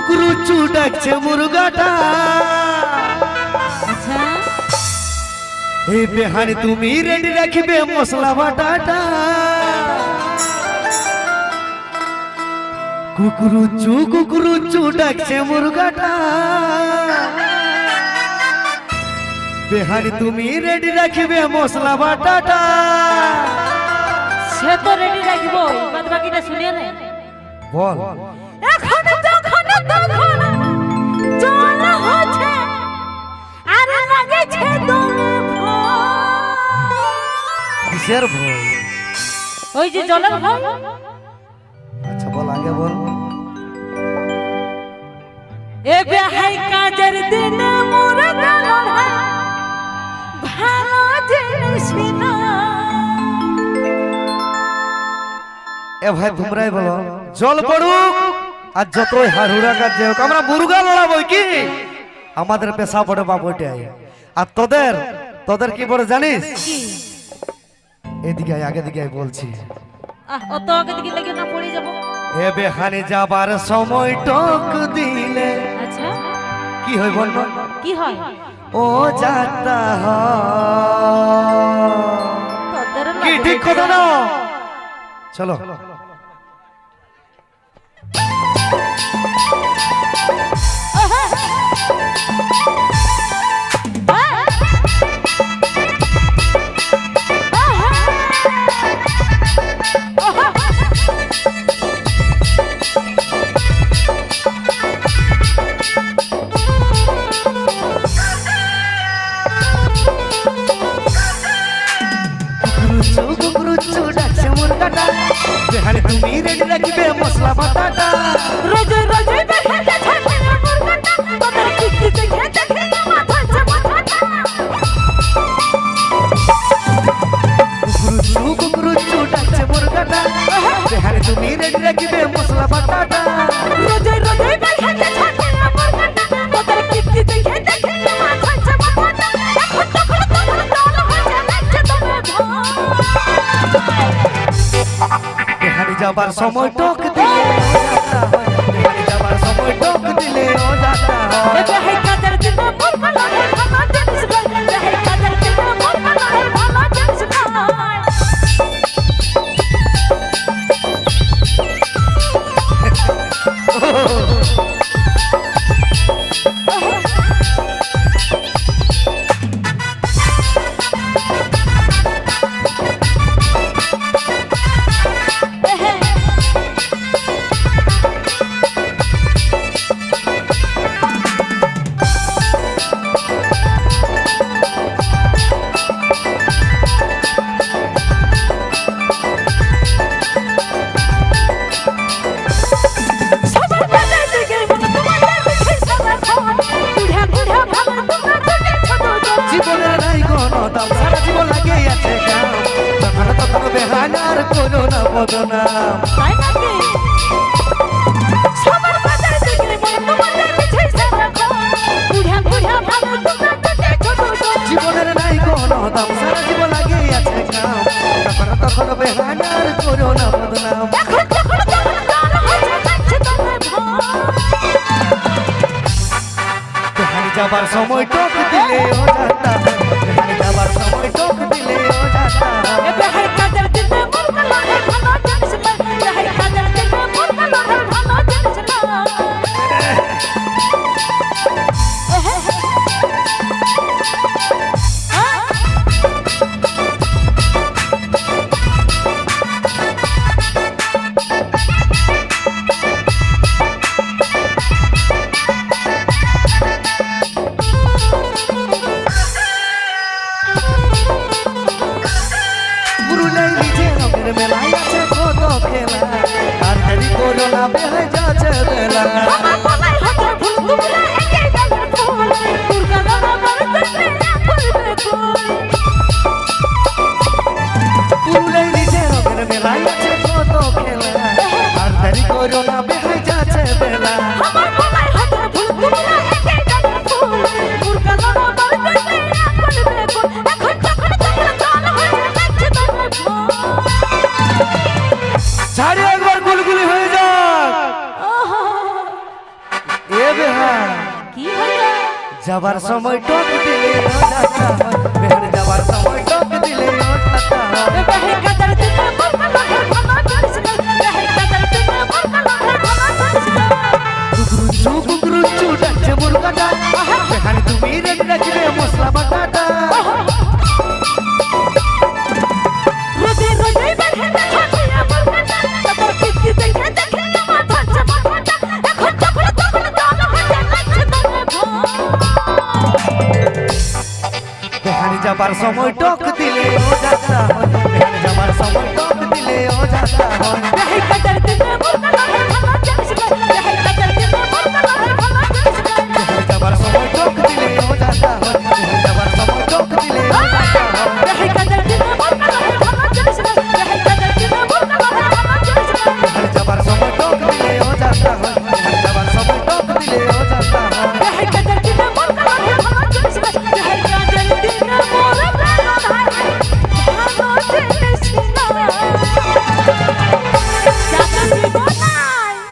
কুকুরুচু ডাকছে মুরগাটা। আচ্ছা এই বেহানি তুমি রেডি রাখিবে মশলা বাটাটা। কুকুরুচু ডাকছে মুরগাটা। বেহানি তুমি রেডি রাখিবে মশলা বাটাটা। সে তো রেডি রাখবো, বাদ বাকিটা শুনিয়ে নে। বল। এখন যখন তখন জল হচ্ছে আর লাগেছে দমে ভয়। কিসের ভয়? ওই যে জলের ভয়। আচ্ছা বল, আগে বল। এ বেহাই কাজের দিনে মুরগা লড়াই ভালো জিনিস না। এ ভাই তোমরাই বলো, জল পড়ুক আর যতই হাড়ুড়া কাজ হোক, আমরা মুরগা লড়াবো কি? আমাদের পেশা পড়ে বা বইটাই। আর তোদের কি পড়ে জানিস? এদিকে আয়, আগে দিকে আয় বলছি। অত আগে দিকে লেগে না পড়ে যাবো। এ বেহানে যাবার সময় টক দিলে আচ্ছা কি হয় বল? কি হয়? ও যাতা তোদের কি ঠিক কথা না? চলো বেহানে তুমি রেডি রাখিবে মশলা বাটাটা। রোজ রোজ দেখাতে থাকে মুরগাটা, তোদের কিস্তি দেখে দেখে আমার ধরছে মাথাটা। কুকুরুচু ডাকছে মুরগাটা। বেহানে তুমি রেডি রাখিবে মশলা বাটাটা। রোজ রোজ দেখাতে থাকে মুরগাটা, তোদের কিস্তি দেখে দেখে আমার ধরছে মাথাটা। এখন তখন তখন জল হচ্ছে লাগছে দমে ভয়। বেহানে যাবার সময় টক দিলে বেহানে যাবার সময় টক দিলে ও যাতা এ বেহাই কাজের দিনে মুরগা লড়াই ভালো জিনিস নয়। বেহাই কাজের দিনে মুরগা লড়াই ভালো জিনিস নয়। জীবনের নাই কোনো দাম, সারা জীবন লাগে আছে কাম। তখন তখন বেহানার কোনো না বদনাম। তাই নাকি? সবার বাজার দেখলে মনে তোমাদের পিছে সারা ঘর। বুড়া বুড়া ভালো তোমরা দুটে ছোট ছোট। জীবনের নাই কোনো দাম, সারা জীবন লাগে আছে কাম। তখন তখন বেহানার কোনো না বদনাম। এখন যখন তখন জল হচ্ছে লাগছে দমে ভয়। বেহানে যাবার সময় টক দিলে ও যাতা। বেহানে যাবার সময় টক দিলে ও যাতা। এ বেহাই কাজের দিনে মুরগা লড়াই ভালো জিনিস নয়। বেহাই কাজের দিনে মুরগা লড়াই ভালো জিনিস নয়। পুরুলাই নিজে রঙের মেলায় আছে কত খেলা। আর দেরি করো না, বেহাই যাচ্ছে বেলা। আমার বলাই হচ্ছে ভুল যাবার সময় টক দিলে ও যাতা হয় বেহেন যাবার সময় টক দিলে ও যাতা হয় বেহে কাদার দিনে বলকা লাগে ভালো করিস না বেহে কাদার দিনে বলকা লাগে ভালো করিস না গুগরু চু ডাকছে মুরগাটা বেহান তুমি রেড ডাকবে মশলা বাটাটা রোদে রোদে বেহে ছোটিয়া বলকা তোর কিস্তি দেখে দেখে আমার ধরছে মাথাটা এখন তখন তখন দল হয়ে যাচ্ছে তোর বেহান যাবার সময় টক দিলে ও যাতা হয় বেহান যাবার সময় টক দিলে ও যাতা হয়